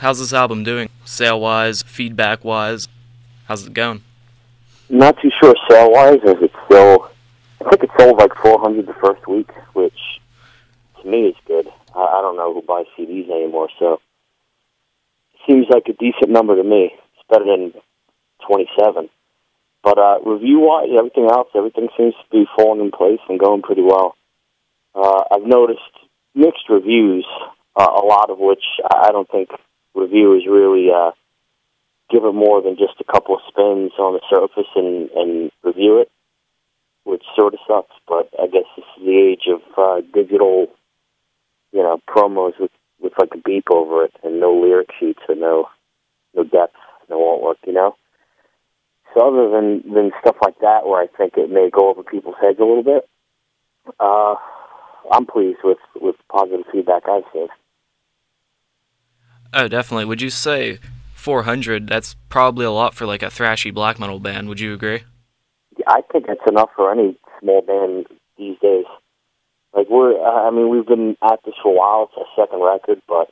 How's this album doing? Sale-wise, feedback-wise, how's it going? Not too sure sale-wise, as it's still, I think it sold like 400 the first week, which to me is good. I don't know who buys CDs anymore, so it seems like a decent number to me. It's better than 27. But review-wise, everything seems to be falling in place and going pretty well. I've noticed mixed reviews, a lot of which I don't think reviewers really give it more than just a couple of spins on the surface and review it, which sort of sucks. But I guess this is the age of digital, promos with like a beep over it and no lyric sheets or no depth, no artwork, So other than stuff like that, where I think it may go over people's heads a little bit, I'm pleased with positive feedback I've seen. Oh, definitely. Would you say 400, that's probably a lot for like a thrashy black metal band, would you agree? Yeah, I think that's enough for any small band these days. Like we've been at this for a while, it's our second record, but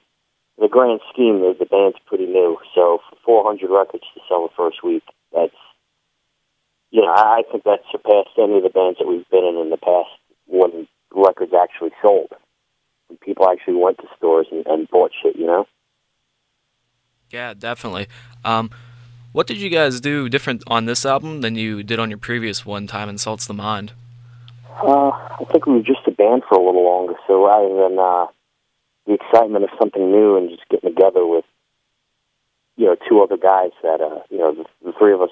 in the grand scheme, the band's pretty new, so for 400 records to sell the first week, that's, I think that surpassed any of the bands that we've been in the past when records actually sold. When people actually went to stores and bought shit, Yeah, definitely. What did you guys do different on this album than you did on your previous one, Time Insults the Mind? I think we were just a band for a little longer, so rather than the excitement of something new and just getting together with, two other guys that, the three of us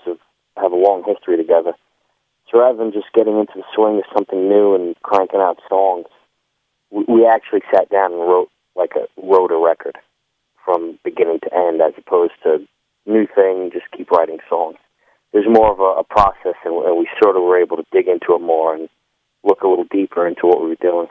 have a long history together. So rather than just getting into the swing of something new and cranking out songs, we actually sat down and wrote a record from beginning to end, as opposed to new thing, just keep writing songs. There's more of a process, and we sort of were able to dig into it more and look a little deeper into what we were doing.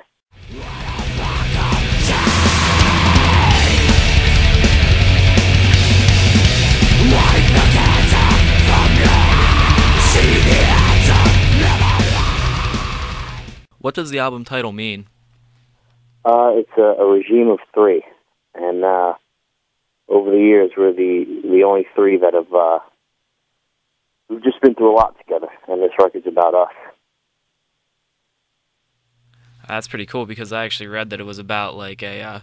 What does the album title mean? It's a regime of three, and over the years, we're the only three that have we've just been through a lot together, and this record's about us. That's pretty cool, because I actually read that it was about like a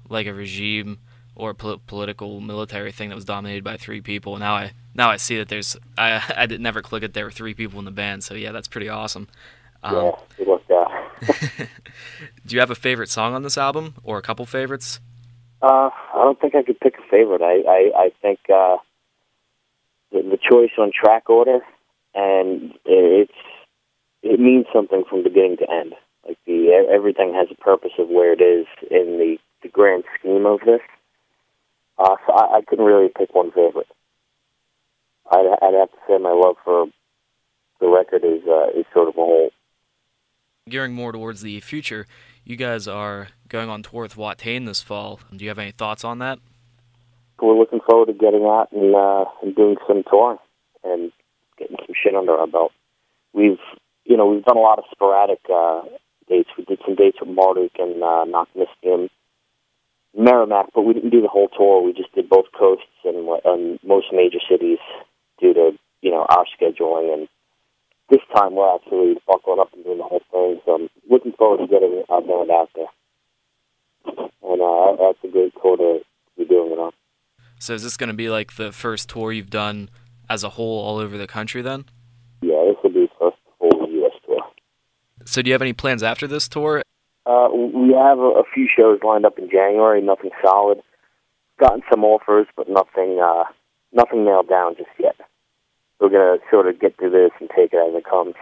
regime or a political military thing that was dominated by three people. Now I see that I did never click it. There were three people in the band, so yeah, that's pretty awesome. Yeah, it worked out. Do you have a favorite song on this album, or a couple favorites? I don't think I could pick a favorite. I think the choice on track order, and it means something from beginning to end. Like everything has a purpose of where it is in the grand scheme of this. So I couldn't really pick one favorite. I'd have to say my love for the record is sort of a whole. Gearing more towards the future, you guys are going on tour with Watain this fall. Do you have any thoughts on that? We're looking forward to getting out and doing some touring and getting some shit under our belt. We've done a lot of sporadic dates. We did some dates with Mellodic and Knockmistium, Merrimack, but we didn't do the whole tour. We just did both coasts and most major cities due to our scheduling. And this time we're actually buckling up and doing the whole thing. So I'm looking forward to getting our band out there. And that's a great tour to be doing it on. So is this going to be like the first tour you've done as a whole all over the country then? Yeah, this will be the first whole U.S. tour. So do you have any plans after this tour? We have a few shows lined up in January, nothing solid. Gotten some offers, but nothing nailed down just yet. We're going to sort of get through this and take it as it comes.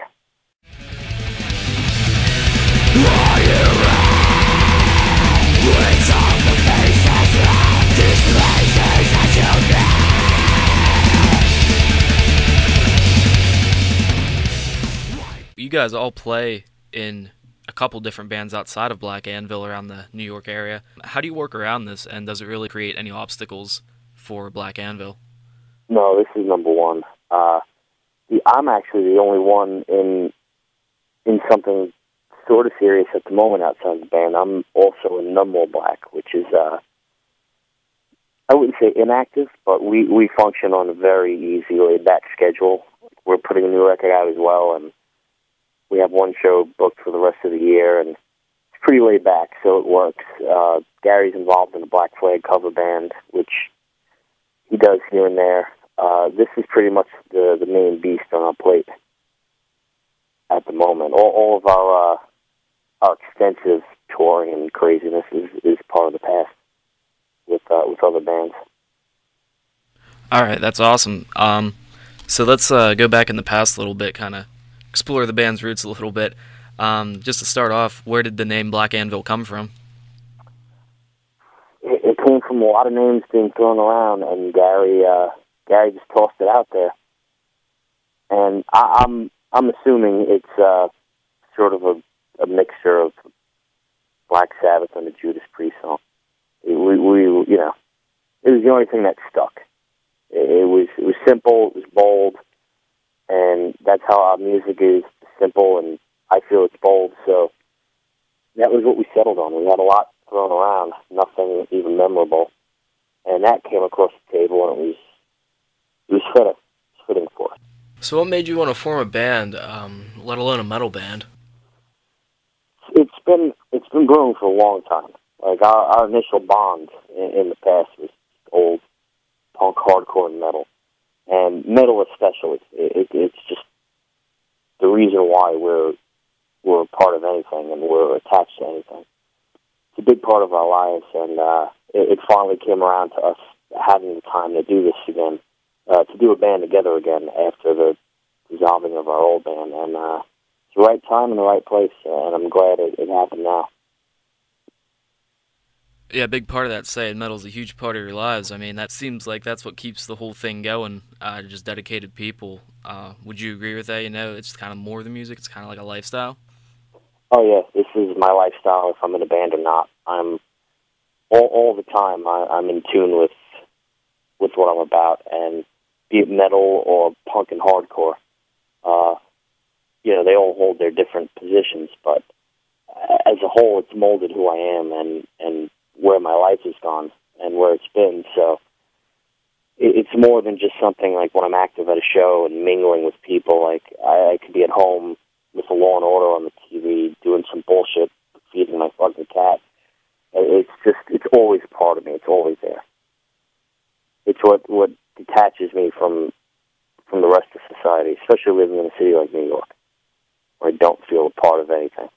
You guys all play in a couple different bands outside of Black Anvil around the New York area. How do you work around this, and does it really create any obstacles for Black Anvil? No, this is number one. I'm actually the only one in something sort of serious at the moment outside the band. I'm also in No More Black, which is I wouldn't say inactive, but we function on a very easy, laid-back schedule. We're putting a new record out as well, and we have one show booked for the rest of the year, and it's pretty laid back, so it works. Gary's involved in the Black Flag cover band, which he does here and there. This is pretty much the main beast on our plate at the moment. All of our extensive touring and craziness is part of the past with other bands. All right, that's awesome. So let's go back in the past a little bit, kind of explore the band's roots a little bit. Just to start off, where did the name Black Anvil come from? It came from a lot of names being thrown around, and Gary just tossed it out there. And I'm assuming it's sort of a mixture of Black Sabbath and the Judas Priest song. We it was the only thing that stuck. It was simple, it was bold, and that's how our music is, simple, and I feel it's bold. So that was what we settled on. We had a lot thrown around, nothing even memorable, and that came across the table, and it was fitting for us. So what made you want to form a band, let alone a metal band? It's been brewing for a long time. Like our initial bond in the past was old punk, hardcore, and metal especially. It's just the reason why we're a part of anything and we're attached to anything. It's a big part of our lives, and it finally came around to us having the time to do this again, to do a band together again after the dissolving of our old band. And it's the right time and the right place, and I'm glad it happened now. Yeah, a big part of that saying metal's a huge part of your lives. I mean, that seems like that's what keeps the whole thing going, just dedicated people. Would you agree with that? It's kind of more than music, it's kind of like a lifestyle? Oh, yeah, this is my lifestyle, if I'm in a band or not. I'm all the time, I'm in tune with what I'm about, and be it metal or punk and hardcore, they all hold their different positions, but as a whole, it's molded who I am and where my life has gone and where it's been. So it's more than just something like when I'm active at a show and mingling with people. Like I could be at home with a Law and Order on the TV doing some bullshit, feeding my fucking cat. It's always a part of me. It's always there. It's what detaches me from the rest of society, especially living in a city like New York, where I don't feel a part of anything.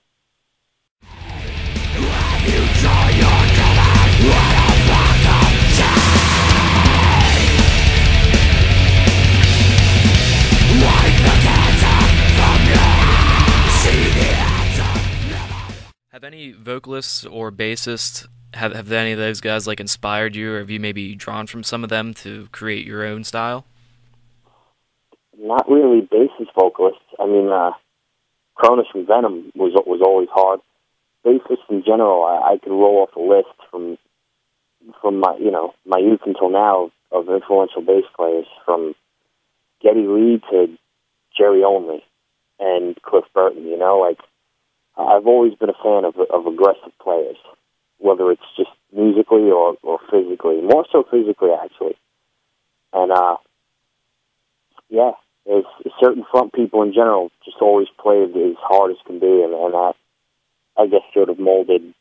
Have any vocalists or bassists, have any of those guys inspired you, or have you maybe drawn from some of them to create your own style? Not really bassist vocalists. I mean, Cronus from Venom was always hard. Bassists in general, I could roll off a list from my youth until now of influential bass players, from Geddy Lee to Jerry Only and Cliff Burton. I've always been a fan of aggressive players, whether it's just musically or physically. More so physically, actually. And there's certain front people in general just always played as hard as can be, and that, I guess, sort of molded,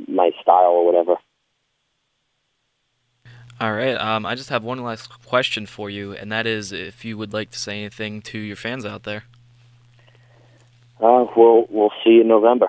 my style or whatever. All right. I just have one last question for you, and that is if you would like to say anything to your fans out there. We'll see you in November.